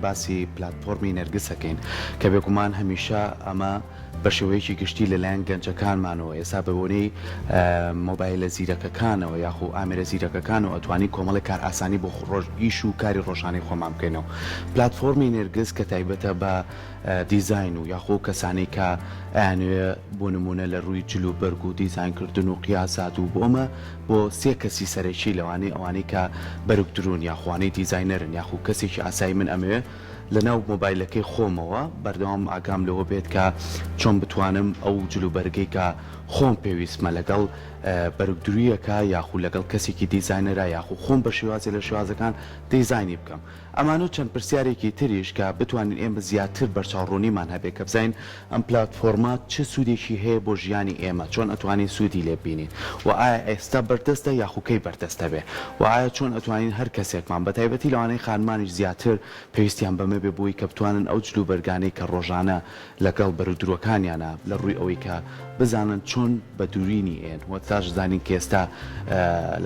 باسی پلتفۆرمی نێرگسەکەین کە بێگومان هەمیشە ئەمە بە شێوەیەکی گشتی لەلایەن گەنجەکانمانەوە ئێستا بەبوونەی مۆبایلە زیرەکەکانەوە یاخو ئامێرە زیرەکەکانەوە ئەتوانی کۆمەڵی کار ئاسانی بۆ ئیش و کاری ڕۆژانەی خۆمان بکەینەوە. پلتفۆرمی نێرگس کە تایبەتە بە دیزاین و یاخۆ کەسانی کە ئەیانوێ بۆ نمونە لە ڕووی جلوبەرگ و دیزاینکردن و قیاسات و بۆمە بۆ سێ کەسی سەرەکی لەوانەی ئەوانەی کە بەرگدرون یاخوانەی دیزاینەرن یاخو کەسێکی ئاسایی من ئەمەوێ لەناو مۆبایلەکەی خۆمەوە بەردەوام ئاگام لەوە بێت کە چۆن بتوانم ئەو جلوبەرگەی کە خۆم پێویستمە لەگەڵ بەرگدرویەکە یاخو لەگەڵ کەسێکی دیزاینەرە یاخو خۆم بە شێوازی لە شێوازەکان دیزاینی بکەم. ئەمانە چەند پرسیارێکی تریش کە بتوانین ئێمە زیاتر بەرچاوڕوونیمان هەبێت کە بزین ئەم پلتفۆرمات چه سوودێکی هەیە بۆ ژیانی ئێمە چۆن ئەتوانین سوودی لێ بینین و ئایا ئێستا بەردەستە یاخوکەی بەردەستە بێ و ئایا چۆن ئەتوانین هەر کەسێکمان بە تایبەتی لەوانەی خانمانیش زیاتر پێویستیان بەمە بێ بۆی کە بتوانن ئەو جلوبەرگانەی کە ڕۆژانە لەگەڵ بەرگدروەکانیانە لە ڕووی ئەوەی کە بزانن چۆن بە دوورینی ئێن و تاش زانین کە ئێستا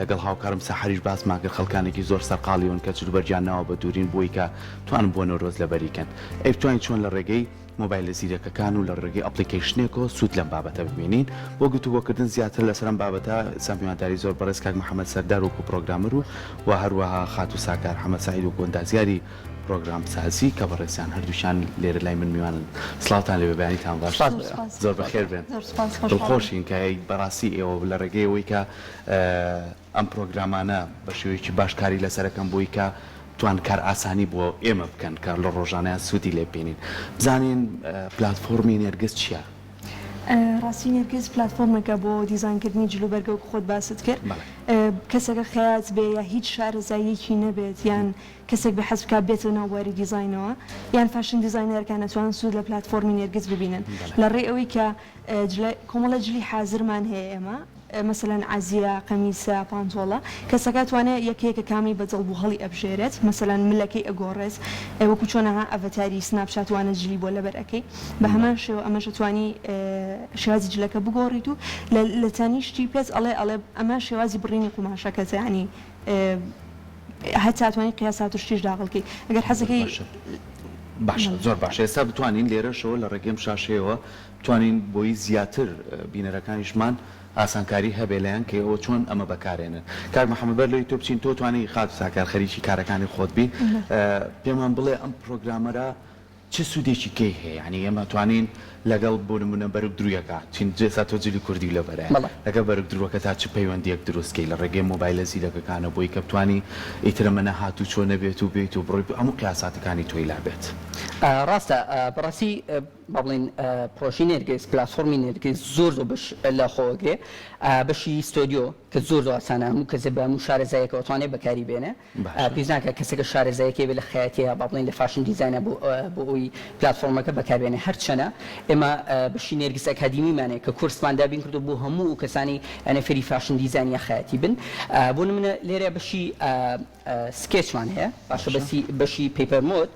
لەگەڵ هاوکارم سەحریش باسمان کرد خەڵکانێکی زۆر سەرقاڵیون کە جلوبەرجیانناوە بە دوورین بۆی کە توانن بۆ نەورۆز لەبەریکەن ئەی بتوانین چۆن لە ڕێگەی مۆبایلە زیرەکەکان و لە ڕێگەی ئەپلیکیشنێکەوە سوود لەم بابەتە ببینین بۆ گفتوگۆکردن زیاتر لەسەرم بابەتە سەمیانداری زۆر بەڕێز کاک محەممەد سەردار وەکو پرۆگرامەر و هەروەها خات و ساکار حەمەد سەعید و گۆندازیاری پرۆگرام سازی کە بەڕێزیان هەردووشان لێرە لای من میوانن. سڵاوتان لێ بەیانیتان باش زۆر بەخێر بێن دڵخۆشین کە بەڕاستی ئێوە لە ڕێگەیەوەی کە ئەم پرۆگرامانە بە شێوەیەکی باشکاری لەسەرەکەم بۆی کە توان کار ئاسانی بۆ ئێمە بکەن کار لە ڕۆژانەیە سوودی لێ بینین. بزانین پلتفۆرمی نێرگس چییە؟ ڕاستی نێرگس پلتفۆرمێکە بۆ دیزاینکردنی جلوبەرگە و خۆت باست کرد کەسێکە خەیات بێ یا هیچ شارەزاییەکی نەبێت یان کەسێک بە حەز بکە بێتە ناوباری دیزاینەوە یان فاشن دیزاینەرەکان ئەتوانن سوود لە پلتفۆرمی نێرگس ببینن لە ڕێ ئەوەی کە کۆمەڵە جلی حازرمان هەیە ئێمە مثلا عزیە قەمیسە پانتۆڵە کەسەکە توانێت یەکەیەکە کامی بەجڵ بوو هەڵی ئەبژێرێت مثلا ملەکەی ئەگۆڕێت وەکو چۆنەها ئەڤەتاری سناپچاتوانە جلی بۆ لەبەرەکەی بە هەمان شێوە ئەمەش توانی شێوازی جلەکە بگۆڕیت و لە تانیشتی پێز ئەڵێ ئەمە شێوازی بڕینی قوماشەکەت ینی هەتا توانی قیاسات و شتیش داخڵکەی ئەگەر حەزەکەی باشە زۆر باشە ئێستا بتوانین لێرەشەوە لە ڕێگەم شاشەیەوە بتوانین بۆی زیاتر بینەرەکانیشمان ئاسانکاری هەبێلایەن کە ئەوە چۆن ئەمە بەکارێنن. کاک محەممەد بەر لەوەی تۆ بچین تۆ توانی خات ساکار خەریکی کارەکانی خۆت بی پێمان بڵێ ئەم پرۆگرامەرە چه سوودێکی کەی هەیە ینی ئێمە توانین لەگەڵ بۆ نمونە بەرگدرویەکە چین جێسا تۆ جلی کوردی لە بەرە لەگە بەرگدروەکە تا چ پەیوەندیەک دروستکەی لە ڕێگەی مۆبایلە زیرەکەکانە بۆی کە بتوانی ئیترە منە هاتوو چۆن نەبێت و بێت و بڕۆی هەموو قیاساتەکانی تۆی لابێت. ڕاستە بەڕاستی با بڵین پرۆژی نێرگس پلتفۆرمی نێرگس زۆر بەش لە خۆگرێ بەشی ستۆدیۆ کە زۆر ئاسانە هەموو کەسێک بە هەموو شارەزایەکە ئەتوانێت بەکاری بێنێ پێزانکە کەسێکە شارەزایەکەی بێ لە خەیاتەیە با بڵین لە فاشن دیزاینە بۆ ئەوی پلتفۆرمەکە بەکاربێنێ هەرچەنە ئێمە بەشی نێرگس ئەکادیمیمانەیە کە کورسمان دابین کردو بۆ هەموو کەسانی ئەنە فێری فاشن دیزاینی خەیاتی بن بۆ نمونە لێرە بەشی سکێچمان هەیە باشە بەشی پیپەر مۆد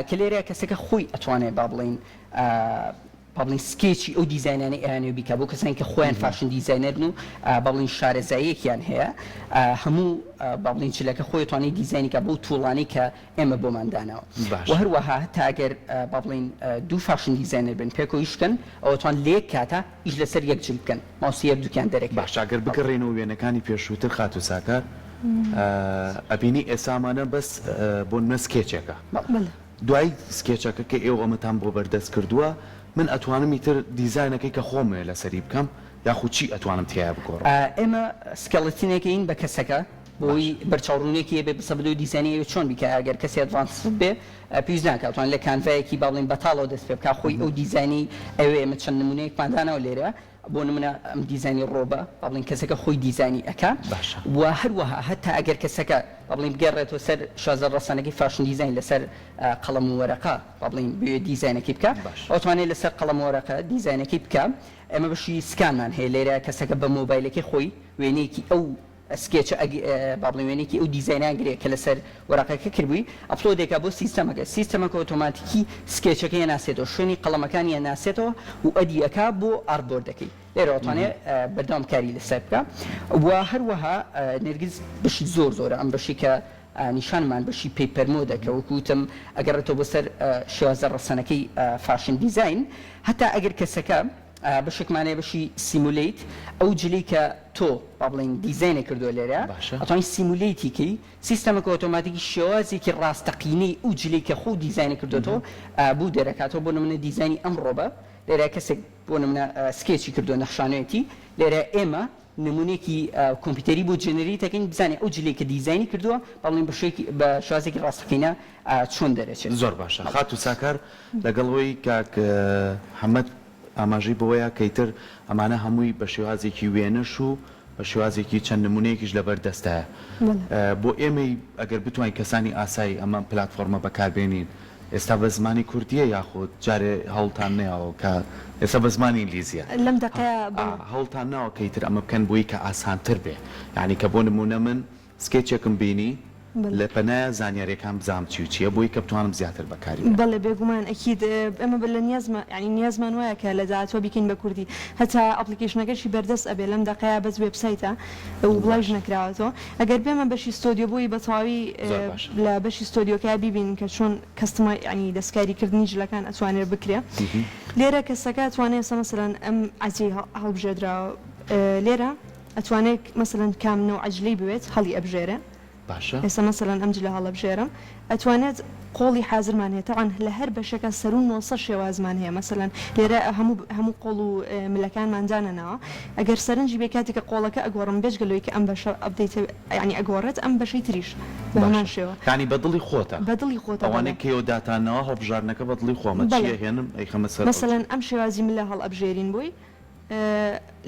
کە لێرە کەسێکە خۆی ئەتوانێت با بڵین سکێچی ئەو دیزاینانە ئەیانێ بیکە بۆ کەسانی کە خۆیان فاشن دیزاینەرن و بەڵین شارەزاییەکیان هەیە هەموو بڵین چلەکە خۆی توانێت دیزاینیکە بۆ توڵانی کە ئێمە بۆماندانەوە و هەروەها هەتا ئەگەر بڵین دوو فاشن دیزاینەر بن پێکۆیشکن ئەوە توان لێک کاتە ئیش لەسەر یەک جل بکەن ماوسی یەک دووکیان دەرێک باش ئەگەر بگەڕێنەوە وێنەکانی پێشووتر خات و ساکار ئەبینی ئێسامانە بەس بۆ نە سکێچێکە دوای سکێچەکە کە ئێوە ئەمەتان بۆ بەردەست کردووە من ئەتوانم ئیتر دیزاینەکەی کە خۆمێ لەسەری بکەم یاخود چی ئەتوانم تیا بگۆڕم. ئێمە سکەڵەتینێکین بە کەسەکە بۆی بەرچاوڕوونێکی بێ بسە بدەوی دیزاینی چۆن بیکە ئەگەر کەسی ئەدڤانس بێ پێویست ناکە ئەتوان لە کانڤایەکی با بڵین بەتاڵەوە دەست پێ بکە خۆی ئەو دیزاینی ئەوێ ئێمە چەند نمونەیەکماندانەوە لێرە بۆ نمونە ئەم دیزاینی ڕۆبە با بڵین کەسەکە خۆی دیزاینی ئەکا و هەروەها هەتا ئەگەر کەسەکە با بڵین بگەڕێتەوە سەر شازە ڕاستانەکەی فاشن دیزاین لەسەر قەڵەم و وەرەقە با بڵین بێ دیزاینەکەی بکە ئەوتوانێت لەسەر قەڵەم و وەرەقە دیزاینەکەی بکە ئێمە بەشی سکانمان هەیە لێرە کەسەکە بە مۆبایلەکەی خۆی وێنەیەکی ئەو سکێچ با بڵین وێنێکی ئەو دیزایناگرێت کە لەسەر وەرەقەکە کردبووی ئەپلۆدێکە بۆ سیستەمەکە ئۆتۆماتیکی سکێچەکەی ناسێتەوە شوێنی قەڵەمەکانی ناسێتەوە و ئەدیەکە بۆ ئارتبۆردەکەی لێرە ئەتوانێت بەردەوام کاری لەسەر بکە و هەروەها نێرگس بەشی زۆرە ئەم بەشی کە نیشانمان بەشی پیپەر مۆدە کە وەکوتم ئەگەڕێتەوە بەسەر شێوازە ڕەسەنەکەی فاشن دیزاین هەتا ئەگەر کەسەکە بەشێکمانەیە بەشی سیمولیت ئەو جلی کە تۆ با بڵین دیزاینە کردووە لێرە ئەتوانی سیمولیتیکەی سیستەمەکە ئۆتۆماتیکی شێوازێکی ڕاستەقینەی ئەو جلی کە خۆ دیزاینە کردوێتەوە بوو دەرەکاتەوە بۆ نمونە دیزایانی ئەم ڕۆبە لێرە کەسێک بۆ نمونە سکێچی کردووە نەخشانەتی لێرە ئێمە نمونێکی کۆمپیوتەری بۆ جێنەریتەکەین بزانێ ئەو جلێک کە دیزاینی کردووە بەڵین بە شێوازێکی ڕاستەقینە چۆن دەرەچێت زۆر باشە خات و ساکار لەگەڵەوەی کاک حەمەد ئاماژەی بەوەیە کەیتر ئەمانە هەمووی بە شێوازێکی وێنەش و بە شێوازێکی چەند نمونەیەکیش لەبەر دەستایە بۆ ئێمەی ئەگەر بتوانین کەسانی ئاسایی ئەمە پلتفۆرمە بەکاربێنین ئێستا بە زمانی کوردیە یاخود جارێ هەوڵتان نەیەوە کە ئێستا بە زمانی ئینگلیزیە لەم دقەیە هەوڵتان ناوە کەیتر ئەمە بکەن بۆی کە ئاسانتر بێ یعنی کە بۆ نمونە من سکێچێکم بینی لە پەنایە زانیاریەکان بزانم چی و چییە بۆی کە بتوانم زیاتر بەکاری بەڵێ بێگومان ئەکید ئەمە بە لە نیازمان وایە کە لە داهاتوە بیکەین بە کوردی هەتا ئەپلیکیشنەکەشی بەردەست ئەبێ لەم دقەیە بەس وێبسایتە و بڵاژ نەکراوەتەوە ئەگەر بێمە بەشی ستۆدیۆ بۆی بەتەواوی لە بەشی ستۆدیۆکە ببین کە چۆن کەستمە ینی دەستکاریکردنی جلەکان ئەتوانێت بکرێ لێرە کەسەکە ئەتوانێت مەسەلەن ئەم عەجی هەڵبژێدراوە لێرە ئەتوانێت مەسەلەن کام نەوع عەجلەی بوێت هەڵی ئەبژێرە باشە ئێستا مەسەلەن ئەم جلە هەڵەبژێرم ئەتوانێت قۆڵی حازرمان هەیە تەعاان لە هەر بەشەکە سەرون 900 شێوازمان هەیە مەسەلەن لێرە هەموو قۆڵ و ملەکانماندانەنەوە ئەگەر سەرنجی بێ کاتێکە قۆڵەکە ئەگۆڕم بێژگەلەوەی کە ئەم بەشە ئەبدەیت ینی ئەگۆڕێت ئەم بەشەی تریش بە هەمان شێوە ینی بەدڵی خۆتە بەدڵی خۆتە ئەوانەی کێوە داتانەوە هەڵبژارنەکە بەدڵی خۆمە چیە هێنم ئەیخەمە سەر مەسەلەن ئەم شێوازی ملە هەڵ ئەبژێرین بووی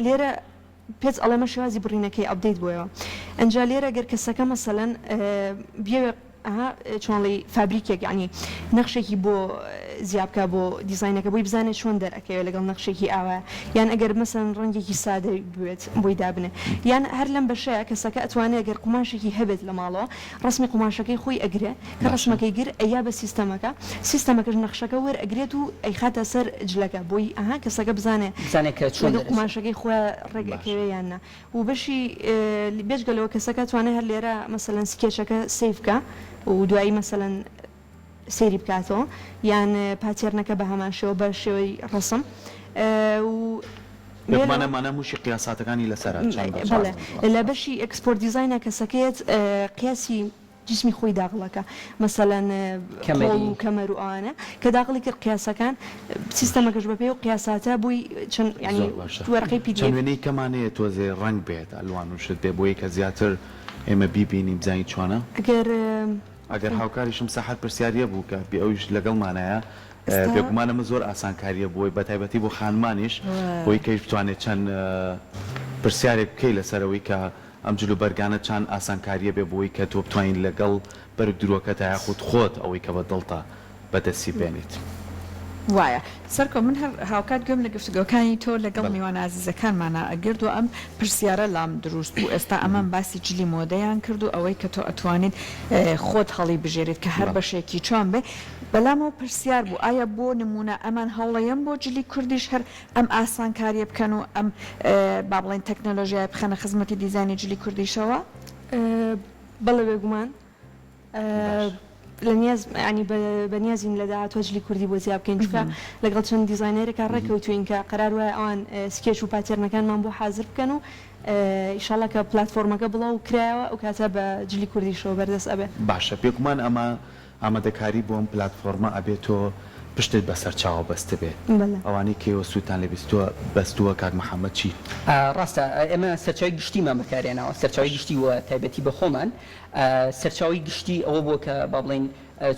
لێرە پێچ ئەڵێمە شێوازی بڕینەکەی ئەبدەیت بۆیەوە ئەنجا لێرە گەر کەسەکە مەسەلەن بێوێ چۆنڵی فابریکێک ینی نەخشێکی بۆ زیابکە بۆ دیزاینەکە بۆی بزانێت چۆن دەرەکەوێت لەگەڵ نەخشێکی ئاوە یان ئەگەر مەسەن ڕەنگێکی سادە بوێت بۆی دابنێ یان هەر لەم بەشەیە کەسەکە ئەتوانێت گەر قوماشێکی هەبێت لە ماڵەوە ڕسمی قوماشەکەی خۆی ئەگرێ کە ڕسمەکەی گر ئەیا بە سیستەمەکەش نەخشەکە وەرئەگرێت و ئەیخاتە سەر جلەکە بۆی کەسەکە بزانێت قوماشەکەی خۆی ڕێگەکەوێ یاننا و بەشی بێژگەلەوە کەسەکە توانێت هەر لێرە مەسەلەن سکێچەکە سیفکە و دوایی مەسەلەن سێری بکاتەوە یان پاتێرنەکە بە هەمان شێوە بە شێوەی ڕسم و مانە موشی قیاساتەکانی لەسەر لە بەشی ئەکسپۆرت دیزاینە کەسەکەیت قیاسی جسمی خۆی داغڵەکە مەسەلەن کەمەر و ئەوانە کە داغڵی کرد قیاسەکان سیستەمەکەش بەپێ و قیاساتە بووی چەند ینی وەرقەی پیدێنی کەمانەیە تۆزێ ڕنگ بێت ئەلوان و شت بێ بۆیە کە زیاتر ئێمە بیبینیم بزانین چۆنە ئەگەر هاوکاریشم سەحەت پرسیاریە بوو کە بێ ئەویش لەگەڵمانەیە بێگومانەمە زۆر ئاسانکاریە بۆی بەتایبەتی بۆ خانمانیش بۆی کەیش بتوانێت چەند پرسیارێک بکەی لەسەرەوەی کە ئەم جلو بەرگانە چەند ئاسانکاریە بێ بۆی کە تۆ بتوانین لەگەڵ بەرگ درووەکەتە یاخود خۆت ئەوەی کە بەدڵتە بەدەستی بێنیت. وایە سەرکۆ من هەر هاوکات گوێم لە گفتگۆکانی تۆ لەگەڵ میوان ئازیزەکانمانە ئەگرد و ئەم پرسیارە لام دروست بوو ئێستا ئەمەم باسی جلی مۆدەیان کرد و ئەوەی کە تۆ ئەتوانیت خۆت هەڵی بژێریت کە هەر بەشێکی چۆن بێ بەلامەوە پرسیار بوو ئایا بۆ نمونە ئەمان هەوڵەیەم بۆ جلی کوردیش هەر ئەم ئاسانکاریە بکەن و ئەم با بڵێن تەکنۆلۆژیای بخەنە خزمەتی دیزانی جلی کوردیشەوە بەڵێ بێگومان لە نیاز ینی بەنیازین لە داهاتوە جلی کوردی بۆ زیاب بکەین چکە لەگەڵ چەند دیزاینەرێکا ڕێکەوتوین کە قەرار وایە ئەوان سکێچ و پاتێرنەکانمان بۆ حازر بکەن و ئیشاڵە کە پلتفۆرمەکە بڵاو کرایەوە ئەو کاتە بە جلی کوردیشەوە بەردەست ئەبێ باشە پێکمان ئەمە ئامادەکاری بۆ ئەم پلتفۆرمە ئەبێتەوە پشتت بەسەر چاوە بەستە بێ ئەوانی کێوە سووتان لە بەستووە کاک محەممەد چی ڕاستە ئێمە سەرچاوی گشتیمان بەکارێنەوە سەرچاوی گشتی وە تایبەتی بە خۆمان سەرچاوی گشتی ئەوە بۆ کە با بڵێن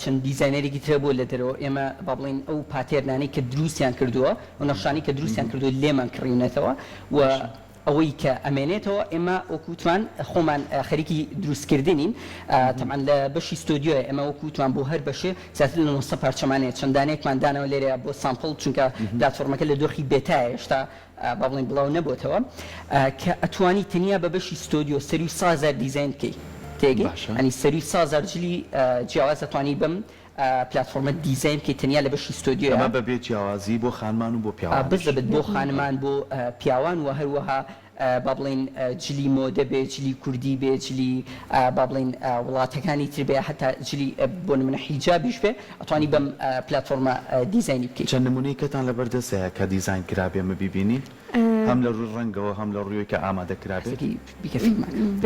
چەند دیزاینەرێکی ترە بۆ لە دەرەوە ئێمە با بڵێن ئەو پاتێرنانەی کە دروستیان کردووە و نەخشانی کە دروستیان کردو لێمان کڕیونەتەوە و ئەوەی کە ئەمێنێتەوە ئێمە وەکوتوان خۆمان خەریکی دروستکردنین تەمان لە بەشی ستۆدیۆە ئێمە وەکوتوان بۆ هەر بەشێ زیاتر لە 900 پارچەمانەیە چەندانێکمان دانەوە لێرە بۆ سامپڵ چونکە پلتفۆرمەکە لە دۆخی بێتایە هێشتا با بڵێن بڵاو نەبووتەوە کە ئەتوانی تەنیا بە بەشی ستۆدیۆ سەری 100,000 دیزاین بکەی تێگەی ئەنی سەری 100,000 جلی جیاواز ئەتوانی بم پلتفۆرمە دیزاین کە تەنیا لە بەشی ستۆدیۆ ئەمە بەبێ جیاوازی بۆ خانمان و بۆ پیاوان بزەبێت بۆ خانمان بۆ پیاوان و هەروەها با بڵین جلی مۆدە بێ جلی کوردی بێ جلی با بڵین وڵاتەکانی تر بێ حتا جلی بۆ نمونە حیجابیش بێ ئەتوانی بەم پلتفۆرمە دیزاینی بکەیت. چەند نمونەی کەتان لە بەردەستەیە کە دیزاین کرابێ ئەمە ببینین هەم لە ڕووی ڕەنگەوە هەم لە ڕووی کە ئامادە کرابێت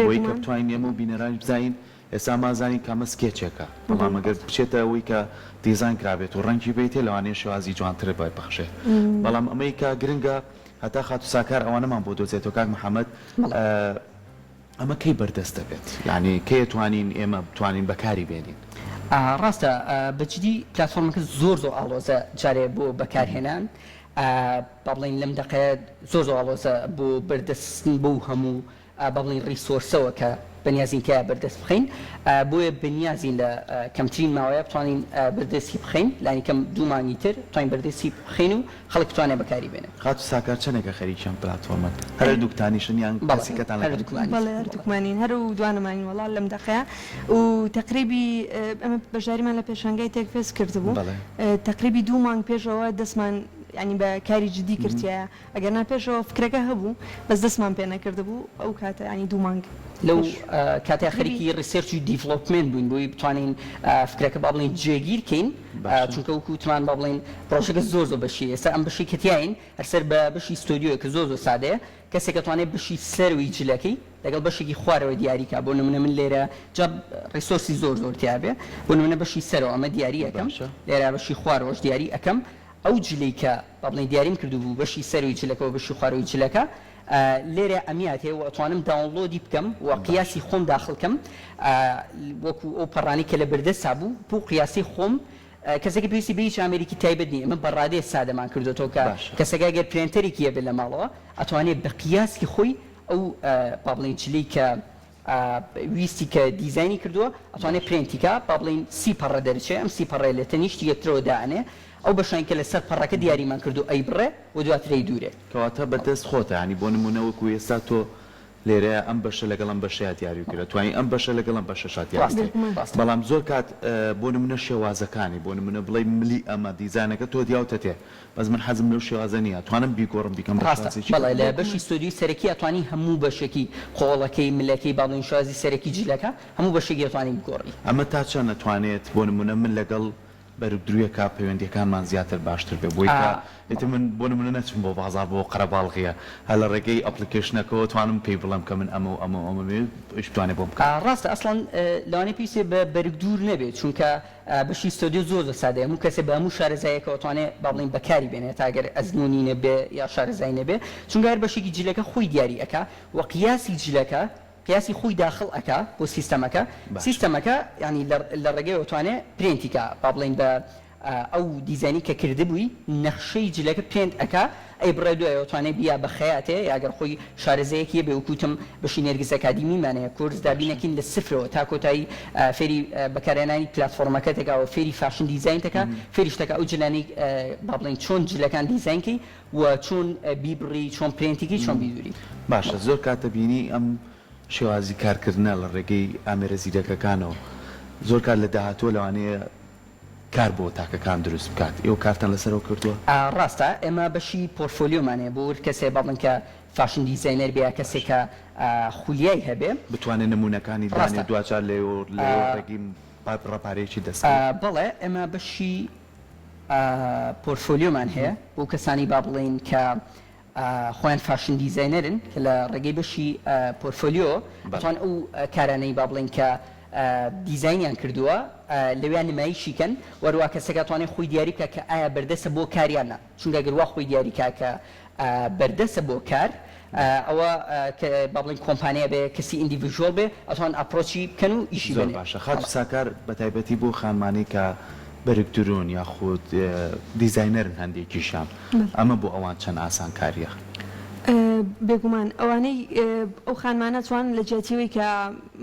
بۆی کە بتوانین ئێمە و بینەرانی بزانین ئێستا مازانین کامە سکێچێکە بەڵام ئەگەر بچێتە ئەوەی کە دیزاین کرابێت و ڕەنگی بێتێ لەوانەیە شێوازی جوانتر بای بەخشێت بەڵام ئەمەی کە گرنگە هەتا خاتو ساکار ئەوانەمان بۆ دۆزێتەوە کاک محەممەد ئەمە کەی بەردەست دەبێت یعنی کێ توانین ئێمە بتوانین بەکاری بێنین. ڕاستە بەجددی پلتفۆرمەکە زۆر ئاڵۆزە جارێ بۆ بەکارهێنان با بڵین لەم دقەیە زۆر ئاڵۆزە بۆ بەردەستن بۆ هەموو با بڵین ڕیسۆرسەوە کە بەنیازین کە بەردەست بخەین بۆیە بەنیازین لە کەمترین ماوەیە بتوانین بەردەستی بخەین لانی کەم دوو مانگی تر توانین بەردەستی بخەین و خەڵک بتوانێت بەکاری بێنێ. خاتو ساکار چەندێکە خەریکیان پلتفۆرمەت هەر دووکتانیشن یان کەسیکەتان بەڵێ هەردووکمانین هەر و دوانەمانی وەڵا لەم دقەیە و تقریبی ئەمە بەژاریمان لە پێشانگای تێک فێز کردبوو تقریبی دوو مانگ پێشەوە دەستمان ینی بە کاری جدی کردیە ئەگەر ناپێشەوە فکرەکە هەبوو بەس دەستمان پێ نەکردبوو ئەو کاتە ینی دوو مانگ لەو کاتیا خەریکی ریسێرچ و دیڤلۆپمنت بووین بۆی بتوانین فکرەکە با بڵین جێگیرکەین چونکە وەکوتمان با بڵین پرۆژەکە زۆر بەشی ئێستا ئەم بەشی کەتیاین هەرسەر بە بەشی ستۆدیۆ کە زۆر سادەیە کەسێک دەتوانێت بەشی سەروی جلەکەی لەگەڵ بەشێکی خوارەوە دیاریکە بۆ نمونە من لێرە جا ڕیسۆرسی زۆر زۆرتیا بێ بۆ نمونە بەشی سەرەوە ئەمە دیاری ئەەکەم لێرە بەشی خوارەوەش دیاری ئەەکەم ئەو جلەی کە با بڵین دیاریم کردبوو بەشی سەروی جلەکەەوە بەشی خوارەوەی جلەکە لێرە ئەمیاتێ و ئەتوانم داونلۆدی بکەم و قیاسی خۆم داخڵکەم وەکو ئەو پەڕانی کە لە بەردەسا بوو بۆ قیاسی خۆم کەسێکی پێویستی بە هیچ ئامریکی تایبەت نیە من بەڕادەیە سادەمان کردوەوە کە کەسەکە گەر پرێنتەرێکی هەبێت لە ماڵەوە ئەتوانێت بە قیاسی خۆی ئەو با بڵین جلەی کە ویستی کە دیزاینی کردووە ئەتوانێت پرێنتیکە با بڵین 30 پەڕە دەرچێ ئەم 30 پەڕێ لە تەنیشتی یەکترەوە دانێ ئەو بەشین کە لەسەر پەڕەکە دیاریمان کردو ئەی بڕێ و دواترەی دوورێ کەواتە بەدەست خۆتە ینی بۆ نمونەوەکو ئێستا تۆ لێرەیە ئەم بەشە لەگەڵ ئەم بەشەیە دیاری کرد توانی ئەم بەشە لەگەڵ ئەم بەشە شاتیاری بەڵام زۆر کات بۆ نمونە شێوازەکانی بۆ نمونە بڵێ ملی ئەمە دیزانەکە تۆ دیاوتە تێ بەس من حەزم لەو شێوازە نیە توانم بیگۆڕم بیکەم بەڵێ لە بەشی ستۆدیۆی سەرەکی ئەتوانی هەموو بەشێکی خۆڵەکەی ملەکەی باڵین شازی سەرەکی جلەکە هەموو بەشێکی ئەتوانی بگۆڕی ئەمە تا چەند نەتوانێت بۆ نمونە من لەگەڵ بەرگدرویەکە پەیوەندیەکانمان زیاتر باشتر بێ بۆی کە من بۆ نمونە نەچم بۆ بازار بۆ قەرەباڵغیە هە لە ڕێگەی ئەپلیکیشنەکەەوە توانم پێی بڵم کە من ئەمەش بتوانێت بۆم ڕاستە ئەسڵەن لەوانەیە پێویستێ بە بەرگدور نەبێت چونکە بەشی ستۆدیۆ زۆر سادەیە هەموو کەسێ بە هەموو شارەزایەکەەوە توانێت با بڵین بەکاری بێنێت تاگەر ئەزمموی نەبێ یا شارەزای نەبێ چونکە هەر بەشێکی جلەکە خۆی دیاری ئەکا و قیاسی جلەکە قیاسی خۆی داخل ئەکا بۆ سیستەمەکە ینی لە ڕێگەی ئەوتوانێت پرێنتیکە با بڵین بە ئەو دیزانی کە کردبووی نەخشەی جلەکە پێنت ئەکا ئەی بڕێ دوایەوە توانێت بیا بە خەیاتێ یاگەر خۆی شارەزەیەکیە بێ وکوتم بەشی نێرگیز ئەکادیمیمانەیە کورس دابینەکەین لە سفرەوە تا کۆتایی فێری بەکارهێنانی پلتفۆرمەکەتێکەوە فێری فاشن دیزاینتەکە فێریشتەکە ئەو جلانی با بڵین چۆن جلەکان دیزاینکەی و چۆن بیبڕی چۆن پرێنتیکی چۆن بیدووری باشە زۆر کاتە بینی ئەم شێوازی کارکردنە لە ڕێگەی ئامێرە زیرەکەکانەوە زۆر کات لە داهاتوە لەوانەیە کار بۆ تاکەکان دروست بکات ئێوە کارتان لەسەرەوە کردووە ڕاستە ئێمە بەشی پۆرتفۆلیۆمانێ بۆ کەسێ باڵن کە فاشن دیزاینەر بیا کەسێکە خولیای هەبێ بتوانێت نمونونەکانی دانێت دوچار لێ ڕێگی ڕپارێکی دەست بەڵێ ئێمە بەشی پۆرتفۆلیۆمان هەیە بۆ کەسانی با بڵین کە خۆیان فاشن دیزاینەرن کە لە ڕێگەی بەشی پۆرتفۆلیۆ بتوان ئەو کارانەی با بڵین کە دیزاینیان کردووە لەویان نمایشیکەن وەروە کەسەکە توانێت خۆی دیاری بکە کە ئایا بەردەسە بۆ کاریانە چونکە گەروا خۆی دیاریکە کە بەردەسە بۆ کار ئەوە کە با بڵین کۆمپانیا بێ کەسی ئیندیڤیژۆڵ بێ ئەتوان ئاپرۆچی بکەن و ئیشی زۆر باشە خاتو ساکار بەتایبەتی بۆ خانمانی کە بەرگدرون یاخود دیزاینەرن هەندێکیشان ئەمە بۆ ئەوان چەند ئاسان کاریە بێگومان ئەوانەی ئەو خانمانە توان لە جیاتیەوەی کە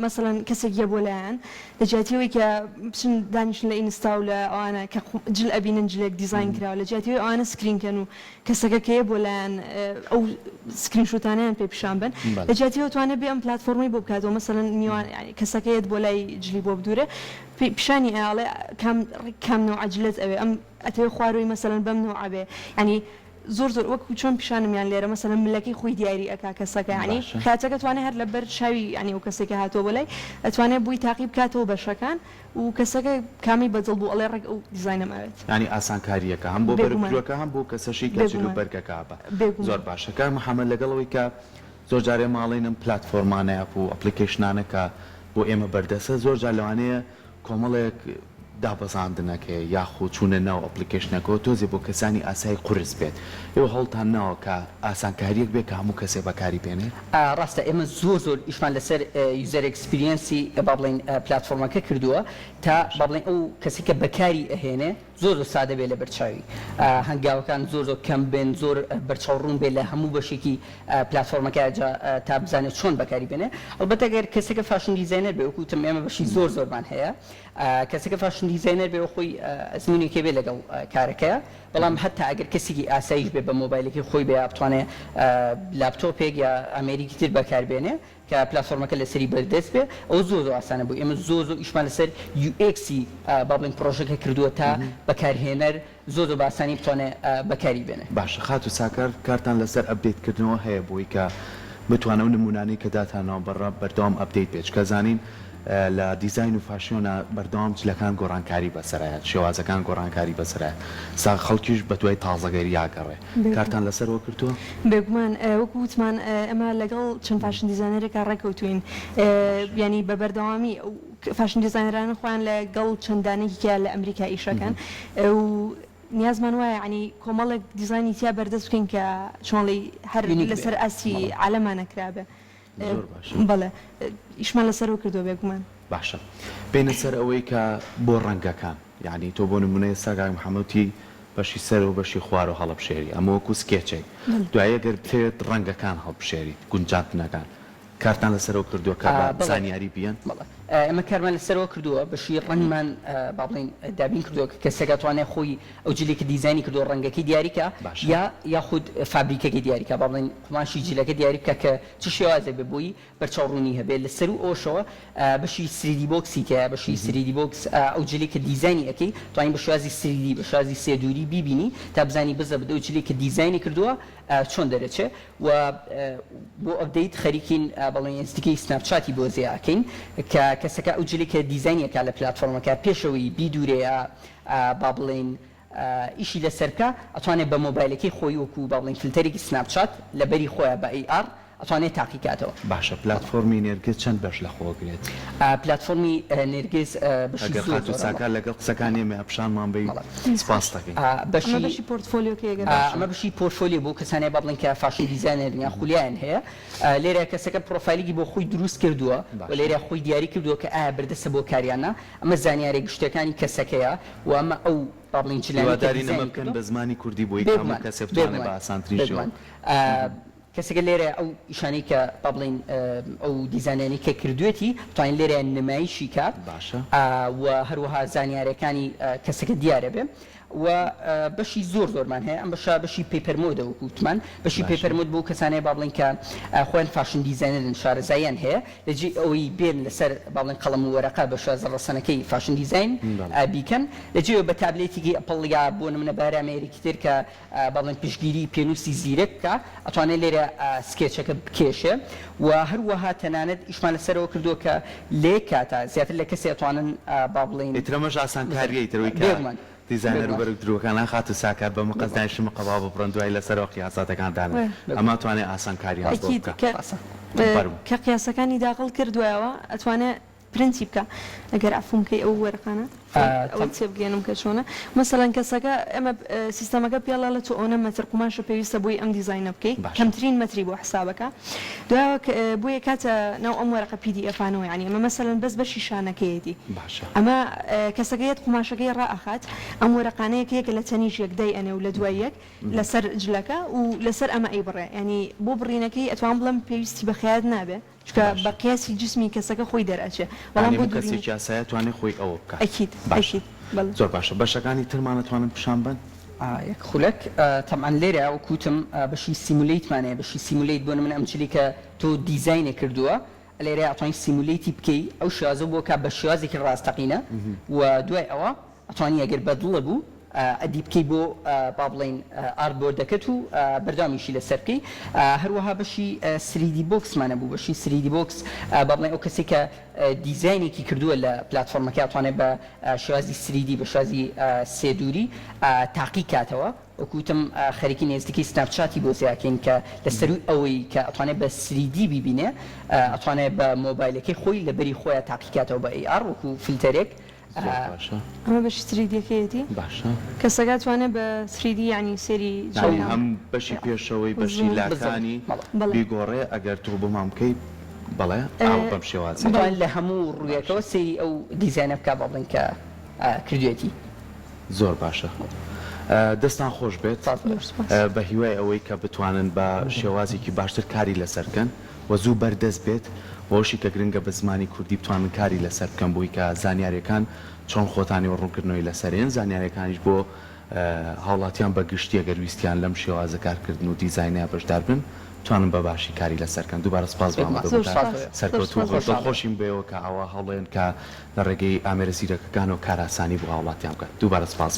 مەسەڵەن کەسێک یە بۆ لایەن لە جیاتیەوەی کە بچن دانیشن لە ئینستا و لە ئەوانە کە جل ئەبینن جلێک دیزاین کراوە لە جیاتیەوەی ئەوانە سکرینکەن و کەسەکە کە یە بۆ لایەن ئەو سکرینشوتانیان پێ پیشان بن لە جیاتیەوە توانێت بێ ئەم پلتفۆرمی بۆ بکاتەوە مەسەڵەن میوان کەسەکە یەت بۆ لای جلی بۆ بدوورێ پیشانی ئاڵێ کام نەوع جلت ئەوێ ئەم ئەتەوێ خواروی مەسەڵەن بەم نەوع بێ ینی زۆر وەکو چۆن پیشانمیان لێرە مەسەلەن ملەکەی خۆی دیاری ئەکا کەسەکە یعنی خاتەکە توانێت هەر لەبەر چاوی ینی ئەو کەسێکە هاتۆ بەلای ئەتوانێت بووی تاقی بکاتەوە بەشەکان و کەسەکە کامی بەدڵ بوو ئەڵێ ڕێک ئەو دیزاینەماوێت ینی ئاسانکاریەکە هەم بۆ بەرگروەکە هەم بۆ کەسەشی کەچلو بەرگەکە بە زۆر باشە کار محەممەد لەگەڵەوەی کە زۆر جارێ ماڵێنم پلتفۆرمانەیە و ئەپلیکیشنانەکە بۆ ئێمە بەردەسە زۆر جار لەوانەیە کۆمەڵێک دابەزاندنەکە یاخود چوونە ناو ئەپلیکیشنەکە تۆزێ بۆ کەسانی ئاسایی قورس بێت ئێوە هەڵتان ناوە کە ئاسانکاریەک بێت کە هەموو کەسێ بەکاری بێنێ ڕاستە ئێمە زۆر ئیشمان لەسەر یوزەر ئەکسپریەنسی با بڵێن پلتفۆرمەکە کردووە تا با بڵێن ئەو کەسی کە بەکاری ئەهێنێ زۆر سادە بێت لە بەرچاوی هەنگاوەکان زۆر کەم بێن زۆر بەرچاوڕوون بێت لە هەموو بەشێکی پلتفۆرمەکە تا بزانێت چۆن بەکاری بێنێ ئەلبەتە ئەگەر کەسێکە فاشن دیزاینەر بێ وەکوتم ئێمە بەشی زۆرمان هەیە کەسێکە فاشن دیزاینەر بێ خۆی ئەزمونێکی بێ لەگەڵ کارەکەیە بەڵام هەتا ئەگەر کەسێکی ئاسایش بێ بە مۆبایلێکی خۆی بێ بتوانێت لاپتۆپێک یا ئەمریکی تر بەکاربێنێ کە پلتفۆرمەکە لەسەری بەردەست بێ ئەو زۆر ئاسانە بوو ئێمە زۆر ئیشمان لەسەر UXی با بڵێن پرۆژەکە کردووە تا بەکارهێنەر زۆر باسانی بتوانێت بەکاری بێنێ باشە خات و ساکار کارتان لەسەر ئەپدێتکردنەوە هەیە بۆی کە بتوانە نمونانەی کە داتانەوە بەڕە بەردەوام ئەپدێت بێت کە زانین لە دیزاین و فاشیۆنە بەردەوام جلەکان گۆڕانکاری بەسەرایەت شێوازەکان گۆڕانکاری بەسەرایە سا خەڵکیش بە دوای تازەگەری یاگەڕێ کارتان لەسەرەوە کردووە بێگومان وەکو وتمان ئەمە لەگەڵ چەند فاشن دیزاینەرێکا ڕێکەوتوین ینی بە بەردەوامی فاشن دیزاینەرانە خۆیان لەگەڵ چەندانێکیکە لە ئەمریکا ئیشەکەن و نیازمان وایە ینی کۆمەڵێک دیزاینی تیا بەردەست بکەین کە چۆنڵی هەر لەسەر ئاسی عالەمانەکرابێ بەڵێ ئیشمان لەسەرەوە کردو بێگومان باشە بینە سەر ئەوەی کە بۆ ڕەنگەکان یعنی تۆ بۆ نمونەیە ساگای محەممەدی بەشی سەر و بەشی خوار و هەڵبشێری ئەمە وەکو سکێچێک دوایە گەر بێت ڕەنگەکان هەڵبشێری گونجاتنەکان کارتان لەسەرەوە کردووە کە زانیاری بیان ئەمە کارمان لەسەرەوە کردووە بەشی ڕەنگمان با بڵێن دابین کردووە کە کەسێکە توانێت خۆی ئەو جلێکی دیزانی کردو ڕەنگەکەی دیاریکە یاخود فابریکەکەی دیاریکە با بڵێن قماشی جلەکە دیاری بکە کە چ شێوازە بێ بۆی بەرچاوڕوونی هەبێت لەسەر و ئەوشەوە بەشی 3D بۆکسی کە بەشی 3D بۆکس ئەو جلێکە دیزانی ئەەکەی توانین بە شێوازی 3D بە شێوازی سێدووری بیبینی تا بزانی بزە بدە ئەو جلێکە دیزانی کردووە چۆن دەرەچێ و بۆ ئەپدەیت خەریکین بەڵێن ئینستیکەی سناپچاتی بۆ زیاکەین کە کەسەکە ئەو جلێکە دیزانیەکە لە پلتفۆرمەکە پێشەوەی بیدورەیە با بڵێن ئیشی لەسەرکە ئەتوانێت بە مۆبایلەکەی خۆی وەکو با بڵێن فیلتەرێکی سناپچات لەبەری خۆیان بە AR ئەتوانێت تاقیکاتەوە باشە پلتفۆرمی نێرگز چەند بەش لە خۆگرێت پلتفۆرمی نێرگز ساکار لەگەڵ قسەکانی ئێمە پیشانمان بی سپاس دەکەین بەشی پۆرتفۆلیۆکە ئەمە بەشی پۆرتفۆلیۆ بۆ کەسانێ با بڵێن کە فاشن دیزاینەر یا خولیان هەیە لێرە کەسەکە پرۆفایلێکی بۆ خۆی دروست کردووە و لێرە خۆی دیاری کردووە کە ئایا بەردەستە بۆ کاریانە ئەمە زانیاری گشتەکانی کەسەکەیە و ئەمە ئەو با بڵێن جلەداری نەمە بکەن بە زمانی کوردی بۆی هەموو کەسێ بتوانێت بە ئاسانتریشەوە کەسێکە لێرە ئەو ئیشانەی کە با بڵێن ئەو دیزانانی کە کردوێتی توانین لێرە نمایشی کات و هەروەها زانیاریەکانی کەسەکە دیارە بێ و بەشی زۆرمان هەیە ئەم بەشی پێپەرمۆدە وەکوتمان بەشی پێپەرمۆد بۆ کەسانەیە با بڵێن کە خۆیان فاشن دیزاینەرن شارەزاییان هەیە لەجێ ئەوەی بێن لەسەر با بڵێن قەڵەم و وەرەقە بە شازە ڕەسەنەکەی فاشن دیزاین بیکەن لەجێ بە تابلێتێکی ئەپڵ یا بۆ نمونە بارە ئەمریکی تر کە با بڵێن پشتگیری پێنووسی زیرەک بکە ئەتوانێت لێرە سکێچەکە بکێشێ و هەروەها تەنانەت ئیشمان لەسەرەوە کردووە کە لێ کاتە زیاتر لە کەسێ ئەتوانن با بڵێن ئیترەمەش ئاسانکاریە ئیترەوەی کە دیزاینەر و بەرگدرۆکەکان خات و ساکار بە مەقەسدانی شمە قەبا بڕن دوای لەسەرەوە قیاساتەکان دانن ئەمە توانێت ئاسانکاریان کە قیاسەکانی داخڵ کردوایەوە ئەتوانێت پرنسی بکە ئەگەر ئەفونکەی ئەو وەرقانە ئەوە چێ بگەێنم کە چۆنە مەسەڵەن کەسەکە ئەمە سیستەمەکە پێڵە لە تۆ ئەوە مەتر قماشە پێویستە بۆی ئەم دیزاینە بکەیت کەمترین مەتری بۆ حسابەکە دوایەوە بۆیە کاتە ناو ئەم وەرقە PDF-ئانەوە ینی ئەمە مەسەڵەن بەس بەشی شانەکەیەتی ئەمە کەسەکەیەت قماشەکەی ڕائەخات ئەم وەرقانەیەکەیەکە لە تەنیش یەک دەی ئەنێ و لە دوای یەک لەسەر جلەکە و لەسەر ئەمە ئەی بڕێ ینی بۆ بڕینەکەی ئەتوان بڵم پێویستی بەخیات نابێ چکە بە قیاسی جسمی کەسەکە خۆی دەرەچێ بەڵام بۆ کەسێکی یاسایە توانێت خۆی ئەوە بکات ئەکید زۆر باشە بەشەکانی ترمانەتوانن پیشان بن یەک خولەک تەمان لێرە وەکوتم بەشی سیمولیتمانەیە بەشی سیمولیت بۆ من ئەم چلی کە تۆ دیزاینە کردووە لێرە ئەتوانین سیمولیتی بکەی ئەو شێوازە بۆ کە بە شێوازێکی ڕاستەقینە و دوای ئەوە ئەتوانی ئەگەر بەدڵە بوو ئەدی بکەی بۆ با بڵێن ئارتبۆردەکەت و بەردامیشی لەسەر بکەی هەروەها بەشی 3D بۆکسمانە بوو بەشی 3D بۆکس با بڵێن ئەو کەسێک کە دیزاینێکی کردووە لە پلتفۆرمەکە ئەتوانێت بە شێوازی 3D بە شێوازی سێدووری تاقی کاتەوە وەکوتم خەریکی نێزدیکی سناپچاتی بۆ زیاکەین کە لەسەروی ئەوەی کە ئەتوانێت بە 3D ببینێ ئەتوانێت بە مۆبایلەکەی خۆی لە بەری خۆیان تاقیکاتەوە بە AR وەکو فیلتەرێک ئەمە بەشی 3Dەکەیەتی باشە کەسەکە توانێت بە 3D ینی سێری هەم بەشی پێشەوەی بەشی لاکانی بیگۆڕێ ئەگەر تۆ بۆمان بکەیت بەڵێ بەم شێوازی لە هەموو ڕوویەکەەوە سێری ئەو دیزاینە بکە با بڵێن کە کردوێتی زۆر باشە دەستان خۆش بێت بە هیوای ئەوەی کە بتوانن بە شێوازێکی باشتر کاری لەسەرکەن و زوو بەردەست بێت بۆشی کە گرنگە بە زمانی کوردی بتوانن کاری لەسەر بکەن بووی کە زانیاریەکان چۆن خۆتانی و ڕوونکردنەوەی لەسەرێن زانیاریەکانیش بۆ هاوڵاتیان بە گشتی ئەگەر ویستیان لەم شێوازە کارکردن و دیزاینە بەشدار بن توانن بە باشی کاری لەسەرکەن دووبارە سپاس سەرکەوتوو خۆشیم بێەوە کە ئەوە هەڵێن کە لە ڕێگەی ئامێرە زیرەکەکان و کاراسانی بۆ هاوڵاتیان بکەن دووبارە سپاس